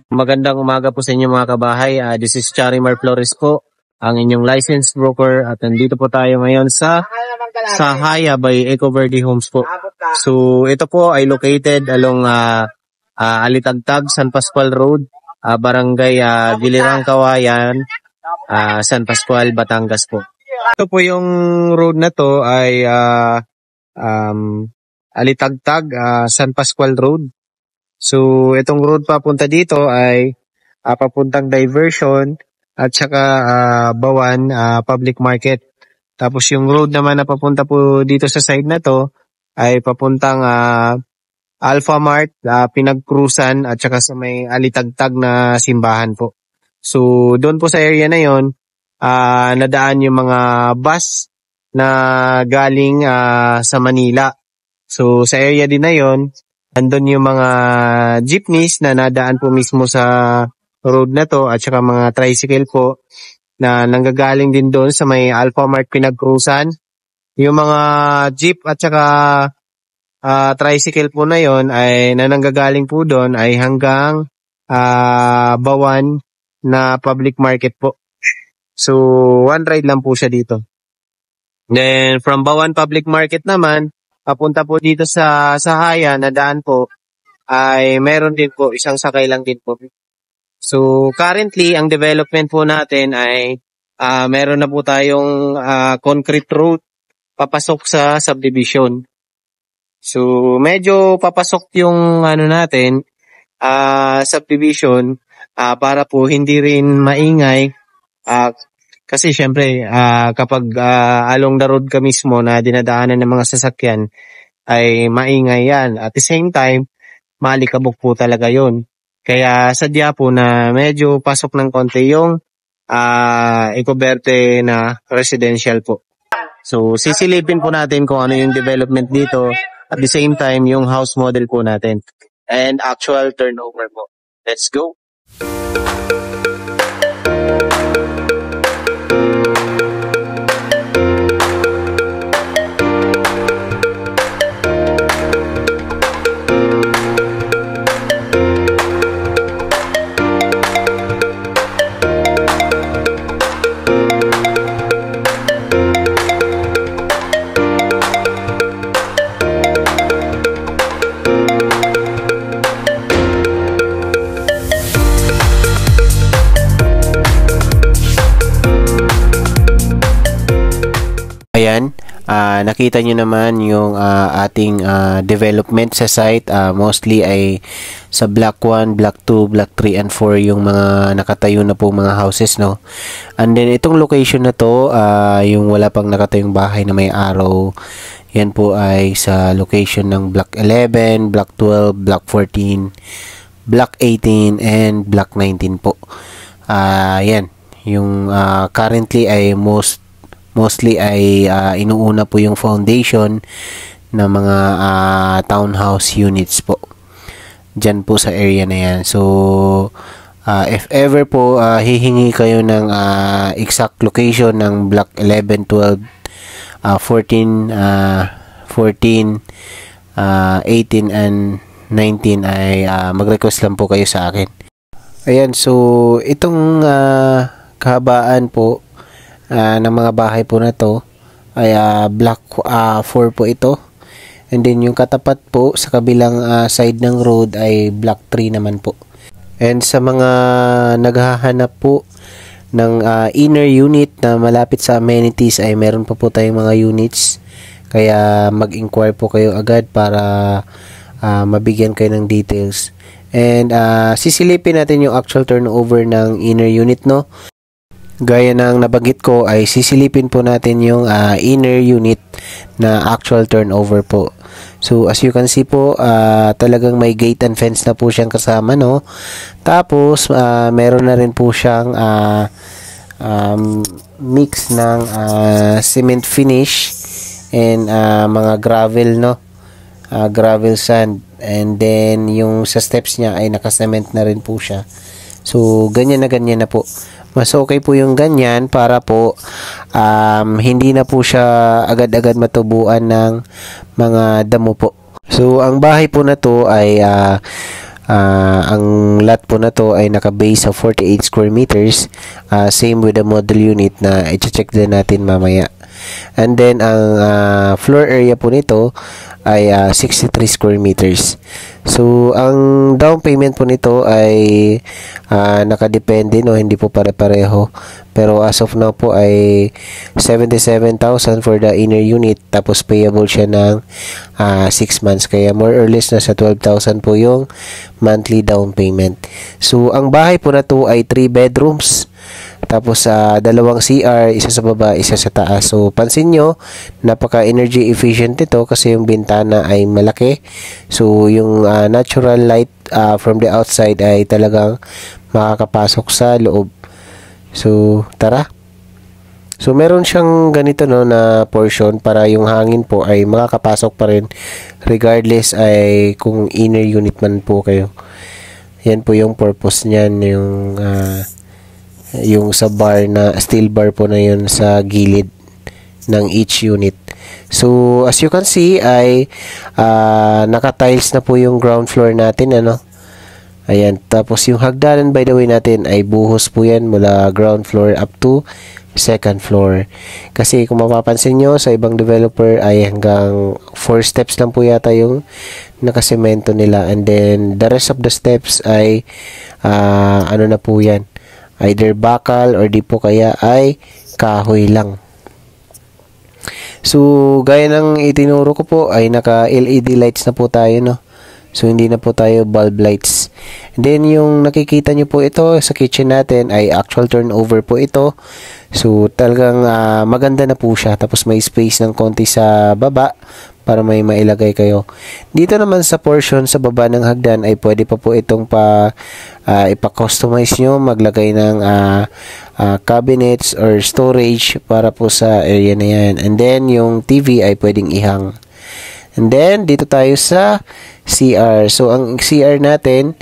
Magandang umaga po sa inyo mga kabahay. This is Charimar Flores po, ang inyong licensed broker at nandito po tayo ngayon sa Haya by Eco Verde Homes po. So ito po ay located along Alitagtag, San Pascual Road, Barangay Gilirang Kawayan, San Pascual, Batangas po. Ito po yung road na to ay Alitagtag, San Pascual Road. So, itong road papunta dito ay papuntang diversion at saka Bawan public market. Tapos yung road naman na papunta po dito sa side na to ay papuntang Alpha Mart, Pinagcrusan at saka sa may Alitagtag na simbahan po. So, doon po sa area na yon nadaan yung mga bus na galing sa Manila. So, sa area din na yon andun yung mga jeepneys na nadaan po mismo sa road na to at saka mga tricycle po na nanggagaling din doon sa may Alpha Mart Pinagcrusan. Yung mga jeep at saka tricycle po na yon ay na nanggagaling po doon ay hanggang Bawan na public market po. So, one ride lang po siya dito. Then, from Bawan public market naman, papunta po dito sa Haya na daan po ay meron din po, isang sakay lang din po. So currently, ang development po natin ay meron na po tayong concrete road papasok sa subdivision. So medyo papasok yung natin, subdivision para po hindi rin maingay. Kasi syempre, kapag along the road ka mismo na dinadaanan ng mga sasakyan, ay maingay yan. At the same time, malikabok po talaga yon. Kaya sadya po na medyo pasok ng konti yung Eco Verde na residential po. So, sisilipin po natin kung ano yung development dito. At the same time, yung house model po natin. And actual turnover po. Let's go! Ayan, nakita nyo naman yung ating development sa site. Mostly ay sa Block 1, Block 2, Block 3 and 4 yung mga nakatayo na po mga houses, no? And then itong location na to, yung wala pang nakatayong bahay na may arrow, yan po ay sa location ng Block 11, Block 12, Block 14, Block 18 and Block 19 po. Yan, yung currently ay mostly ay inuuna po yung foundation ng mga townhouse units po dyan po sa area na yan. So if ever po hihingi kayo ng exact location ng block 11, 12, 14, 18 and 19 ay mag-request lang po kayo sa akin. Ayan, so itong kahabaan po ng mga bahay po na to ay block 4 po ito, and then yung katapat po sa kabilang side ng road ay block 3 naman po. And sa mga naghahanap po ng inner unit na malapit sa amenities ay meron pa po tayong mga units, kaya mag-inquire po kayo agad para mabigyan kayo ng details. And sisilipin natin yung actual turnover ng inner unit, no? Gaya ng nabanggit ko ay sisilipin po natin yung inner unit na actual turnover po. So as you can see po, talagang may gate and fence na po siyang kasama, no? Tapos meron na rin po siyang mix ng cement finish and mga gravel, no? Gravel sand, and then yung sa steps niya ay naka-cement na rin po siya. So ganyan na po. Mas okay po yung ganyan para po hindi na po siya agad-agad matubuan ng mga damo po. So ang bahay po na to ay Ang lot po na to ay naka-base sa 48 square meters. Same with the model unit na i-check din natin mamaya. And then ang floor area po nito ay 63 square meters. So ang down payment po nito ay nakadepende, no, hindi po pare-pareho. Pero as of now po ay 77,000 for the inner unit, tapos payable siya ng 6 months. Kaya more or less nasa 12,000 po yung monthly down payment. So ang bahay po na to ay 3 bedrooms. Tapos dalawang CR, isa sa baba, isa sa taas. So pansin nyo, napaka energy efficient ito kasi yung bintana ay malaki. So yung natural light from the outside ay talagang makakapasok sa loob. So tara. So meron siyang ganito, no, na portion para yung hangin po ay makakapasok pa rin regardless ay kung inner unit man po kayo. Yan po yung purpose niyan, yung sa bar na steel bar po na yun sa gilid ng each unit. So as you can see ay naka-tiles na po yung ground floor natin, ano. Ayan, tapos yung hagdanan by the way natin ay buhos po yan mula ground floor up to second floor. Kasi kung mapapansin nyo sa ibang developer ay hanggang 4 steps lang po yata yung nakasemento nila, and then the rest of the steps ay ano na po yan, either bakal or di po kaya ay kahoy lang. So gaya ng itinuro ko po ay naka LED lights na po tayo, no. So hindi na po tayo bulb lights. And then yung nakikita nyo po ito sa kitchen natin ay actual turnover po ito. So talagang maganda na po siya. Tapos may space ng konti sa baba para may mailagay kayo. Dito naman sa portion sa baba ng hagdan ay pwede pa po itong ipa-customize nyo, maglagay ng cabinets or storage para po sa area na yan. And then yung TV ay pwedeng ihang. And then dito tayo sa CR. So ang CR natin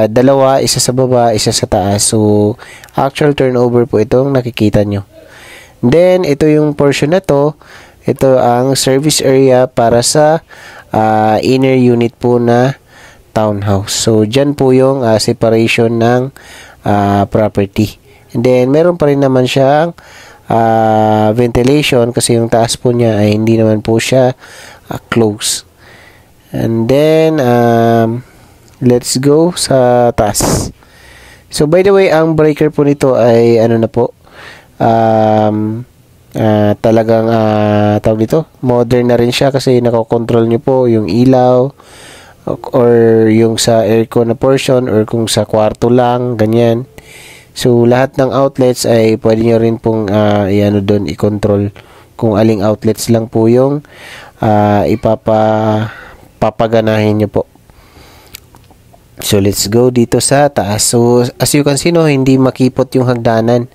dalawa, isa sa baba, isa sa taas. So actual turnover po itong nakikita nyo. And then ito yung portion na to. Ito ang service area para sa inner unit po na townhouse. So dyan po yung separation ng property. And then meron pa rin naman siyang ventilation kasi yung taas po niya ay hindi naman po siya close. And then let's go sa taas. So by the way, ang breaker po nito ay ano na po, talagang tawag dito, modern na rin siya kasi nakokontrol nyo po yung ilaw or yung sa aircon na portion or kung sa kwarto lang, ganyan. So lahat ng outlets ay pwede nyo rin pong doon i-control kung aling outlets lang po yung papaganahin nyo po. So let's go dito sa taas. So as you can see, no, hindi makipot yung hagdanan.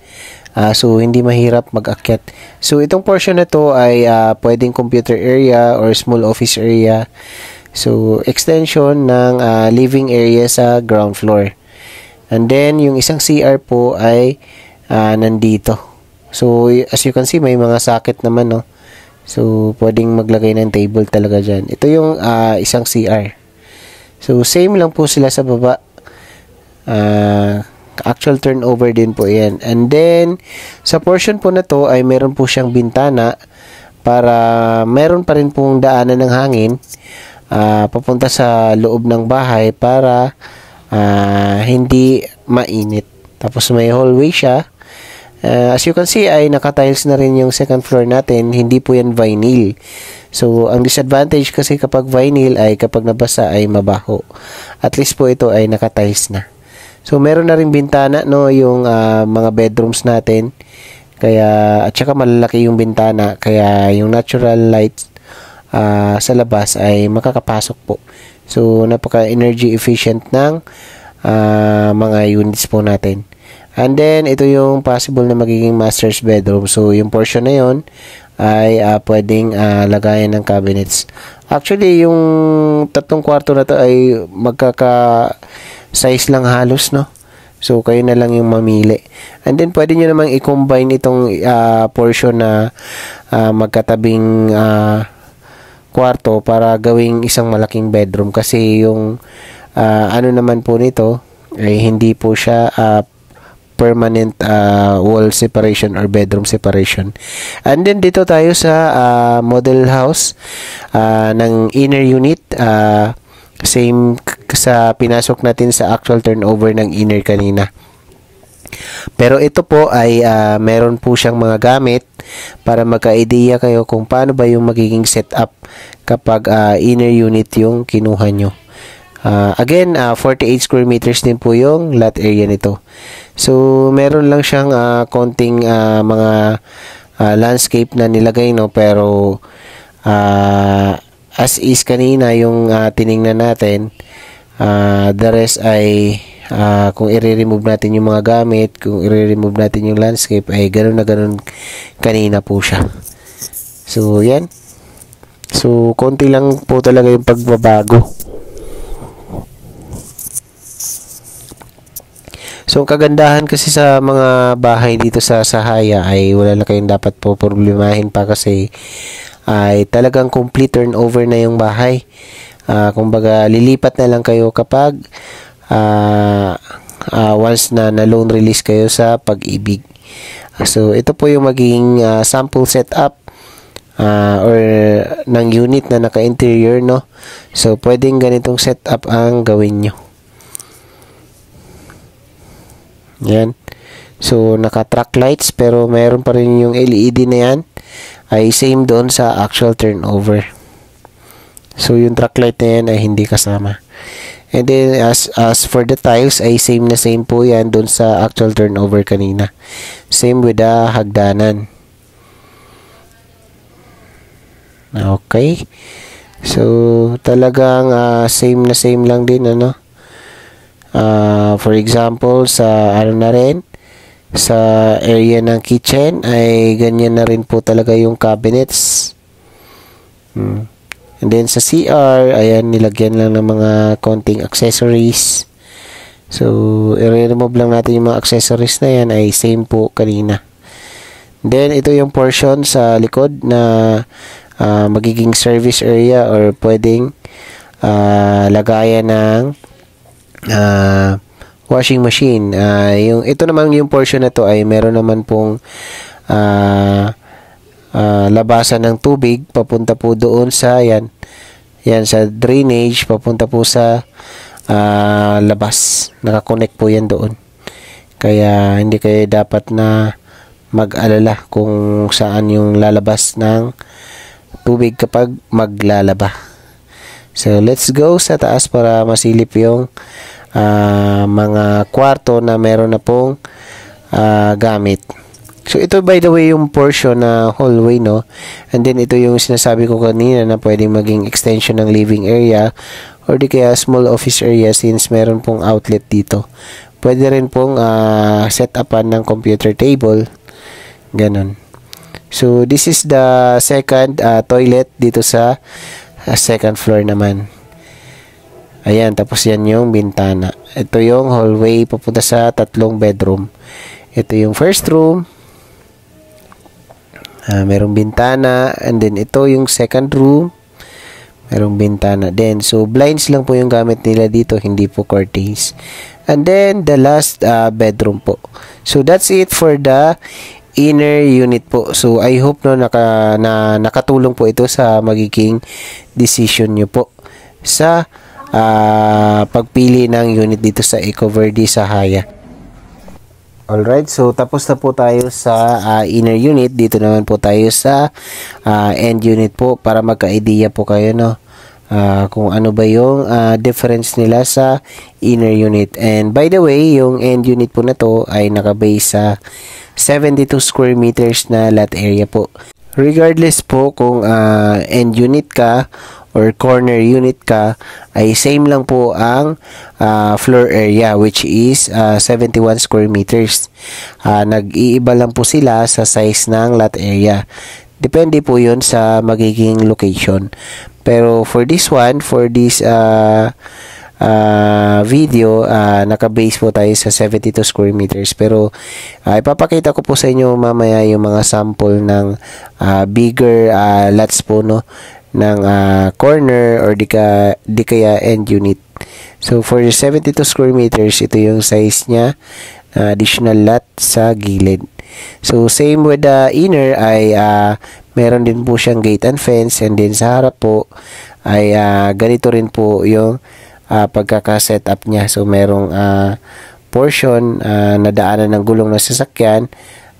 So hindi mahirap mag-akyat. So itong portion na to ay pwedeng computer area or small office area. So extension ng living area sa ground floor. And then yung isang CR po ay nandito. So as you can see, may mga socket naman, no. So pwedeng maglagay ng table talaga dyan. Ito yung isang CR. So same lang po sila sa baba. Actual turnover din po yan. And then sa portion po na to ay meron po siyang bintana para meron pa rin pong daanan ng hangin papunta sa loob ng bahay para hindi mainit. Tapos may hallway siya. As you can see ay naka-tiles na rin yung second floor natin. Hindi po yan vinyl. So ang disadvantage kasi kapag vinyl ay kapag nabasa ay mabaho. At least po ito ay naka-tiles na. So meron na rin bintana, no, yung mga bedrooms natin. Kaya at saka malalaki yung bintana kaya yung natural light sa labas ay makakapasok po. So napaka energy efficient ng mga units po natin. And then ito yung possible na magiging master's bedroom. So yung portion na yon ay pwedeng lagayan ng cabinets. Actually yung tatlong kwarto na to ay magkaka size lang halos, no. So kayo na lang yung mamili. And then pwede nyo namang i-combine itong portion na magkatabing kwarto para gawing isang malaking bedroom kasi yung ano naman po nito ay hindi po siya permanent wall separation or bedroom separation. And then dito tayo sa model house ng inner unit, same sa pinasok natin sa actual turnover ng inner kanina. Pero ito po ay meron po siyang mga gamit para magka-idea kayo kung paano ba yung magiging setup kapag inner unit yung kinuha nyo. Again, 48 square meters din po yung lot area nito. So, meron lang siyang konting mga landscape na nilagay, no? Pero, as is kanina yung tiningnan natin, the rest ay kung i-remove natin yung mga gamit, kung i-remove natin yung landscape, ay ganun na ganun kanina po siya. So, yan. So, konti lang po talaga yung pagbabago. So, ang kagandahan kasi sa mga bahay dito sa Sahaya ay wala na kayong dapat po problemahin pa kasi ay talagang complete turnover na yung bahay. Kumbaga, lilipat na lang kayo kapag once na loan release kayo sa Pag-ibig. So, ito po yung magiging sample setup or ng unit na naka-interior, no? So, pwedeng ganitong setup ang gawin nyo. Yan. So, naka-track lights pero mayroon pa rin yung LED na yan. Ay same doon sa actual turnover. So, yung track light na yan ay hindi kasama. And then, as for the tiles, ay same na same po yan doon sa actual turnover kanina. Same with the hagdanan. Okay. So, talagang same na same lang din, ano? For example, sa ano na rin, sa area ng kitchen ay ganyan na rin po talaga yung cabinets. And then sa CR, ayan, nilagyan lang ng mga konting accessories. So, i-remove lang natin yung mga accessories na yan ay same po kanina. Then, ito yung portion sa likod na magiging service area or pwedeng lagayan ng washing machine. Ito naman yung portion na to ay meron naman pong labasan ng tubig papunta po doon sa yan sa drainage papunta po sa labas. Nakakonect po yan doon. Kaya hindi kayo dapat na mag-alala kung saan yung lalabas ng tubig kapag maglalaba. So, let's go sa taas para masilip yung mga kwarto na meron na pong gamit. So, ito by the way yung portion na hallway, no? And then, ito yung sinasabi ko kanina na pwedeng maging extension ng living area or di kaya small office area since meron pong outlet dito. Pwede rin pong set-upan ng computer table. Ganon. So, this is the second toilet dito sa second floor naman. Ayan, tapos yan yung bintana. Ito yung hallway papunta sa 3 bedroom. Ito yung first room. Merong bintana. And then, ito yung second room. Merong bintana din. So, blinds lang po yung gamit nila dito. Hindi po curtains. And then, the last bedroom po. So, that's it for the inner unit po. So, I hope nakatulong po ito sa magiging decision nyo po sa pagpili ng unit dito sa Ecoverde Sahaya. Alright, so tapos na po tayo sa inner unit. Dito naman po tayo sa end unit po para magka-idea po kayo, no? Kung ano ba yung difference nila sa inner unit. And by the way, yung end unit po na to ay nakabase sa 72 square meters na lot area po. Regardless po kung end unit ka or corner unit ka, ay same lang po ang floor area which is 71 square meters. Nag-iiba lang po sila sa size ng lot area. Depende po yun sa magiging location. Pero for this one, for this video, naka-base po tayo sa 72 square meters. Pero ipapakita ko po sa inyo mamaya yung mga sample ng bigger lots po, no, ng corner or di kaya end unit. So for 72 square meters, ito yung size niya, additional lot sa gilid. So same with the inner ay meron din po siyang gate and fence, and then sa harap po ay ganito rin po yung pagkaka-set up niya. So merong portion na daanan ng gulong ng sasakyan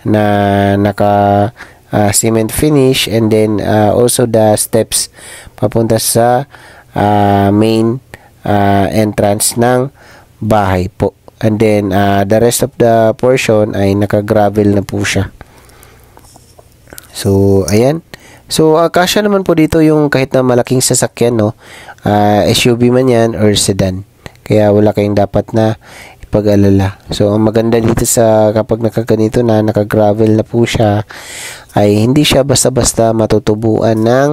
na naka cement finish, and then also the steps papunta sa main entrance ng bahay po. And then the rest of the portion ay naka-gravel na po siya. So ayan. So kasya naman po dito yung kahit na malaking sasakyan, no, SUV man yan or sedan. Kaya wala kayong dapat na ipag-alala. So ang maganda dito sa kapag nakaganito na, naka-gravel na po siya, ay hindi siya basta-basta matutubuan ng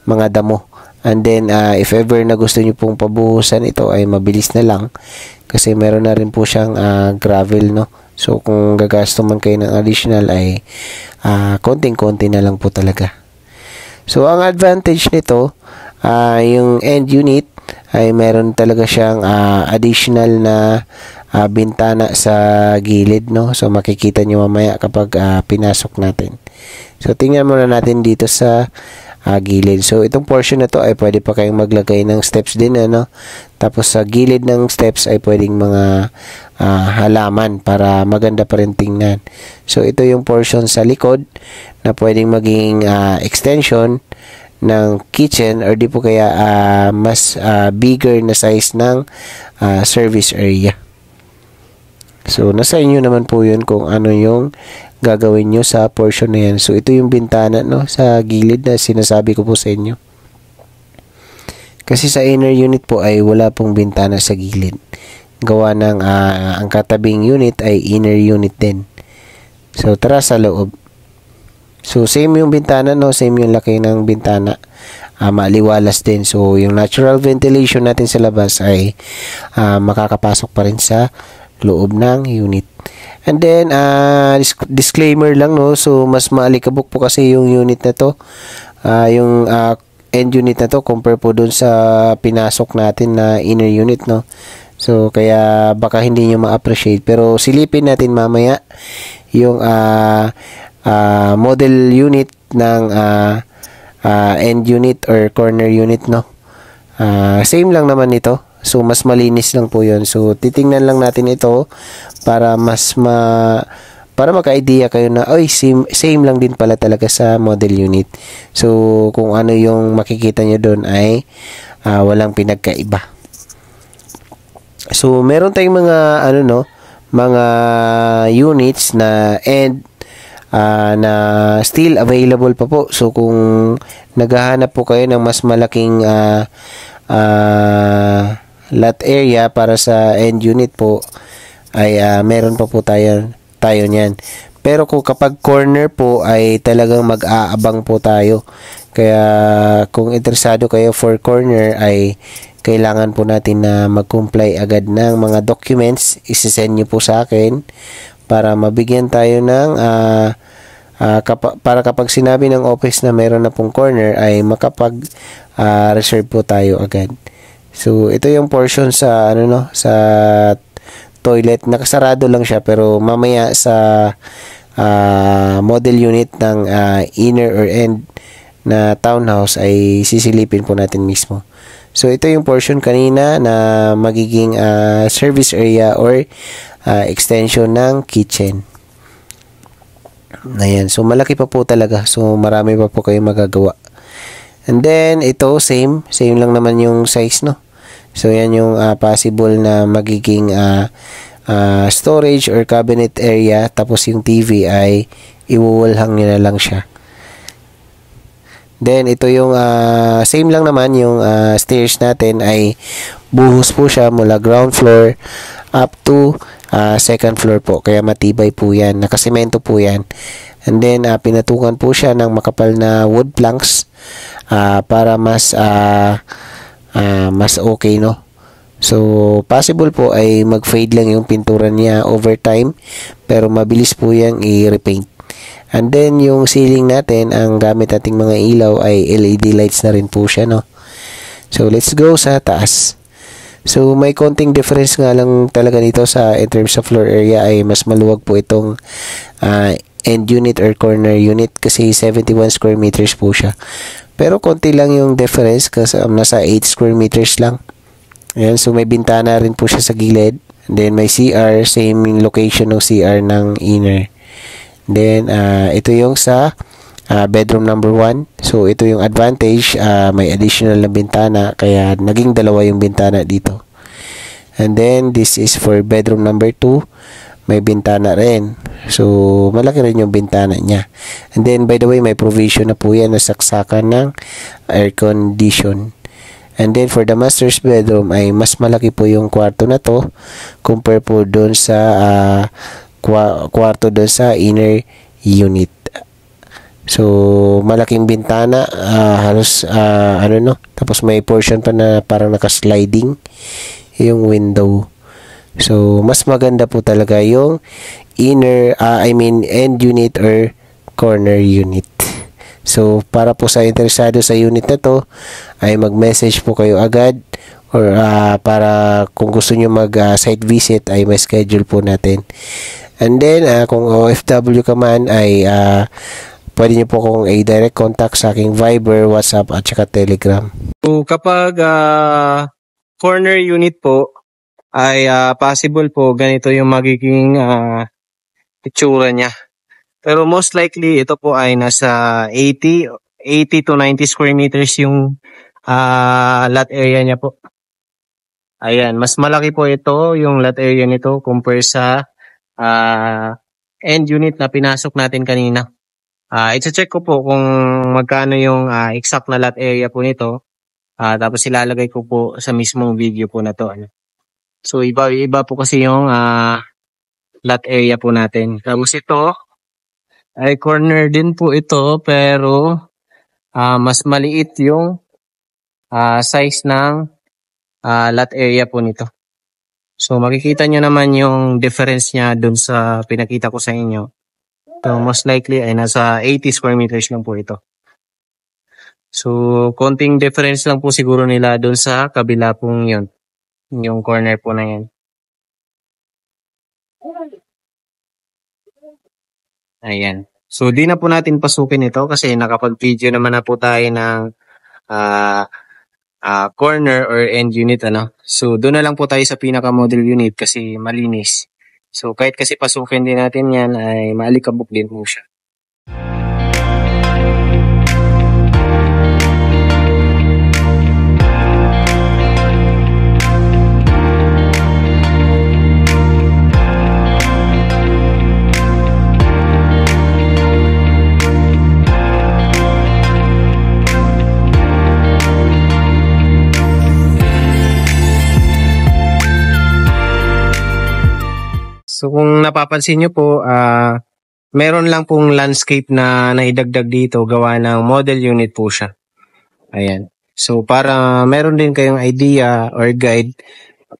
mga damo. And then if ever na gusto niyo pong pabuhusan ito, ay mabilis na lang kasi meron na rin po siyang gravel, no. So kung gagasto man kayo ng additional ay konting-konti na lang po talaga. So ang advantage nito, yung end unit ay meron talaga siyang additional na bintana sa gilid, no. So makikita niyo mamaya kapag pinasok natin. So tingnan muna natin dito sa gilid. So itong portion na to ay pwede pa kayong maglagay ng steps din, ano. Tapos sa gilid ng steps ay pwedeng mga halaman para maganda pa rin tingnan. So ito yung portion sa likod na pwedeng maging extension ng kitchen, or di po kaya mas bigger na size ng service area. So nasa inyo naman po yun kung ano yung gagawin nyo sa portion na yan. So ito yung bintana, no, sa gilid na sinasabi ko po sa inyo. Kasi sa inner unit po ay wala pong bintana sa gilid. Gawa ng ang katabing unit ay inner unit din. So tara sa loob. So same yung bintana, no, same yung laki ng bintana. Maliwalas din. So yung natural ventilation natin sa labas ay makakapasok pa rin sa loob ng unit. And then disclaimer lang, no, so mas maalikabok po kasi yung unit na to, yung end unit na to compare po dun sa pinasok natin na inner unit, no. So kaya baka hindi nyo ma-appreciate, pero silipin natin mamaya yung model unit ng end unit or corner unit, no. Same lang naman ito. So mas malinis lang po 'yon. So titingnan lang natin ito para para maka-idea kayo na ay same lang din pala talaga sa model unit. So kung ano yung makikita nyo doon ay walang pinagkaiba. So meron tayong mga mga units na end na still available pa po. So kung naghahanap po kayo ng mas malaking lot area para sa end unit po, ay meron pa po tayo niyan. Pero kung kapag corner po ay talagang mag-aabang po tayo. Kaya kung interesado kayo for corner ay kailangan po natin na mag-comply agad ng mga documents. Isi-send nyo po sa akin para mabigyan tayo ng para kapag sinabi ng office na meron na pong corner ay makapag-reserve po tayo agad. So ito yung portion sa sa toilet. Nakasarado lang siya, pero mamaya sa model unit ng inner or end na townhouse ay sisilipin po natin mismo. So ito yung portion kanina na magiging service area or extension ng kitchen. Ayan, so malaki pa po talaga. So marami pa po kayong magagawa. And then ito same lang naman yung size, no. So yan yung possible na magiging storage or cabinet area. Tapos yung TV ay iwuwalhang nyo na lang siya. Then ito yung same lang naman yung stairs natin ay buhos po siya mula ground floor up to second floor po. Kaya matibay po yan. Nakasemento po yan. And then pinatukan po siya ng makapal na wood planks para mas okay, no. So possible po ay mag-fade lang yung pintura niya over time, pero mabilis po yang i-repaint. And then yung ceiling natin, ang gamit nating mga ilaw ay LED lights na rin po siya, no. So let's go sa taas. So may konting difference nga lang talaga dito sa in terms of floor area ay mas maluwag po itong end unit or corner unit kasi 71 square meters po siya. Pero konti lang yung difference kasi nasa 8 square meters lang. Ayan, so may bintana rin po siya sa gilid. And then may CR, same location ng CR ng inner. Then ito yung sa bedroom number 1. So ito yung advantage, may additional na bintana kaya naging dalawa yung bintana dito. And then this is for bedroom number 2. May bintana rin. So malaki rin yung bintana niya. And then by the way, may provision na po yan na saksakan ng air condition. And then for the master's bedroom ay mas malaki po yung kwarto na to compare po doon sa kwarto doon sa inner unit. So malaking bintana, halos tapos may portion pa na parang naka-sliding yung window. So mas maganda po talaga yung end unit or corner unit. So para po sa interesado sa unit na to ay mag-message po kayo agad or para kung gusto nyo mag-site visit ay may schedule po natin. And then kung OFW ka man ay pwede nyo po kung i-direct contact sa aking Viber, WhatsApp at saka Telegram. So kapag corner unit po ay possible po ganito yung magiging itsura niya. Pero most likely ito po ay nasa 80 to 90 square meters yung lot area niya po. Ayan, mas malaki po ito yung lot area nito compare sa end unit na pinasok natin kanina. I-check ko po kung magkano yung exact na lot area po nito. Tapos ilalagay ko po sa mismong video po na to. So iba po kasi yung lot area po natin. Tapos ito ay corner din po ito pero mas maliit yung size ng lot area po nito. So makikita nyo naman yung difference niya dun sa pinakita ko sa inyo. So most likely ay nasa 80 square meters lang po ito. So konting difference lang po siguro nila dun sa kabila pong yun. Yung corner po na yan. Ayan. So di na po natin pasukin ito kasi nakapag-video naman na po tayo ng corner or end unit. So doon na lang po tayo sa pinaka-model unit kasi malinis. So kahit kasi pasukin din natin yan ay maalikabok din po siya. So kung napapansin nyo po, meron lang pong landscape na naidagdag dito gawa ng model unit po siya. Ayan. So para meron din kayong idea or guide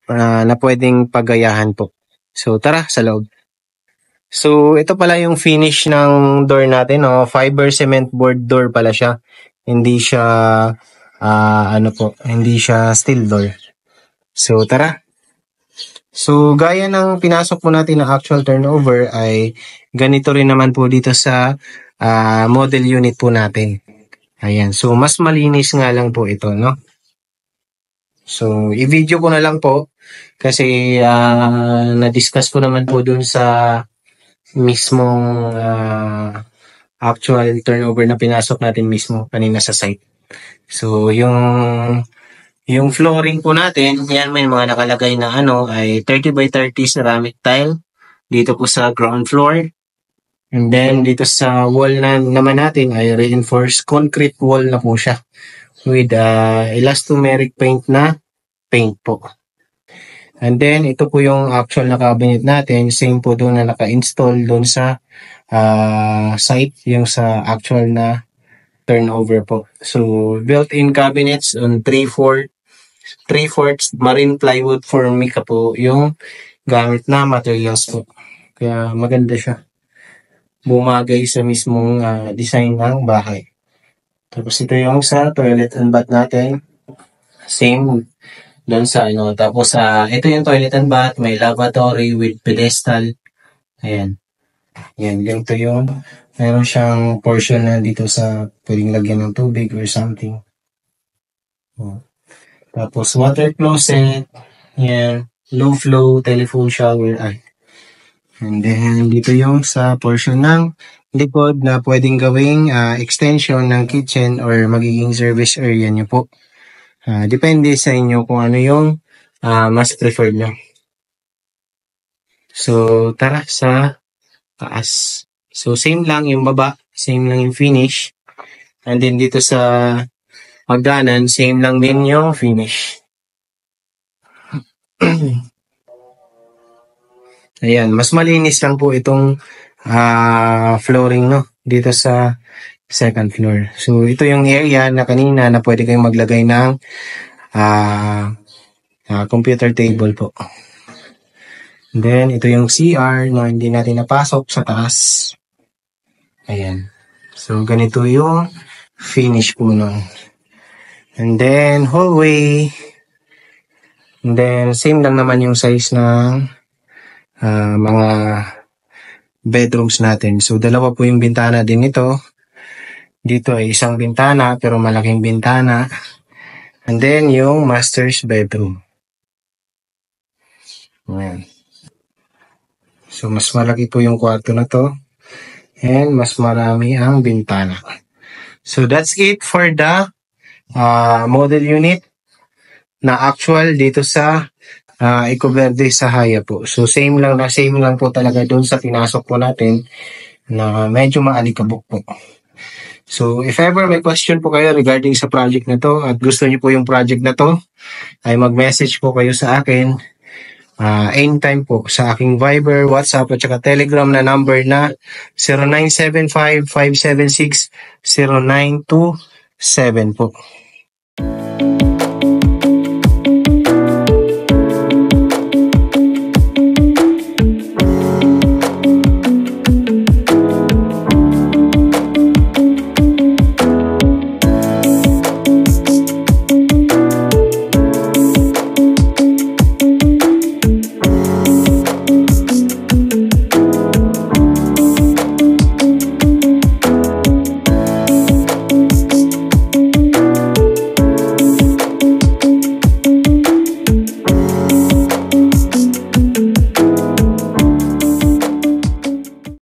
na pwedeng pagayahan po. So tara sa loob. So ito pala yung finish ng door natin. Fiber cement board door pala siya. Hindi siya hindi siya steel door. So tara. So, gaya ng pinasok po natin na actual turnover ay ganito rin naman po dito sa model unit po natin. Ayan. So, mas malinis nga lang po ito, no? So, i-video ko na lang po kasi na-discuss ko naman po dun sa mismong actual turnover na pinasok natin mismo kanina sa site. So, yung flooring po natin, yan may mga nakalagay na ay 30 by 30 ceramic tile dito po sa ground floor. And then dito sa wall naman natin ay reinforced concrete wall na po siya with elastomeric paint na paint po. And then ito po yung actual na cabinet natin, same po doon na naka-install doon sa site, yung sa actual na turnover po. So built-in cabinets on 3/4 marine plywood formica po yung gamit na materials po. Kaya maganda siya. Bumagay sa mismong design ng bahay. Tapos ito yung sa toilet and bath natin. Same doon sa ano. Tapos ito yung toilet and bath, may lavatory with pedestal. Ayan. Yan, ganito yung meron siyang portion na dito sa pwedeng lagyan ng tubig or something. Tapos water closet. Yan. Low flow telephone shower. And then dito yung sa portion ng likod na pwedeng gawing extension ng kitchen or magiging service area nyo po. Depende sa inyo kung ano yung mas preferred nyo. So, tara sa taas. So, same lang yung baba, same lang yung finish. And then dito sa hagdanan, same lang din yung finish. Ayan, mas malinis lang po itong flooring, no? Dito sa second floor. So, ito yung area na kanina na pwede kayong maglagay ng computer table po. And then, ito yung CR na hindi natin napasok sa taas. Ayan. So, ganito yung finish po nun. And then, hallway. And then, same lang naman yung size ng mga bedrooms natin. So, dalawa po yung bintana din ito. Dito ay isang bintana, pero malaking bintana. And then, yung master's bedroom. Ayan. So, mas malaki po yung kwarto na to. And mas marami ang bintana. So, that's it for the model unit na actual dito sa Ecoverde sa Haya po. So, same lang po talaga doon sa pinasok po natin na medyo maalikabok po. So, if ever may question po kayo regarding sa project na to at gusto niyo po yung project na to, ay mag-message po kayo sa akin anytime po sa aking Viber, WhatsApp at saka Telegram na number na 0975-576-0927 po.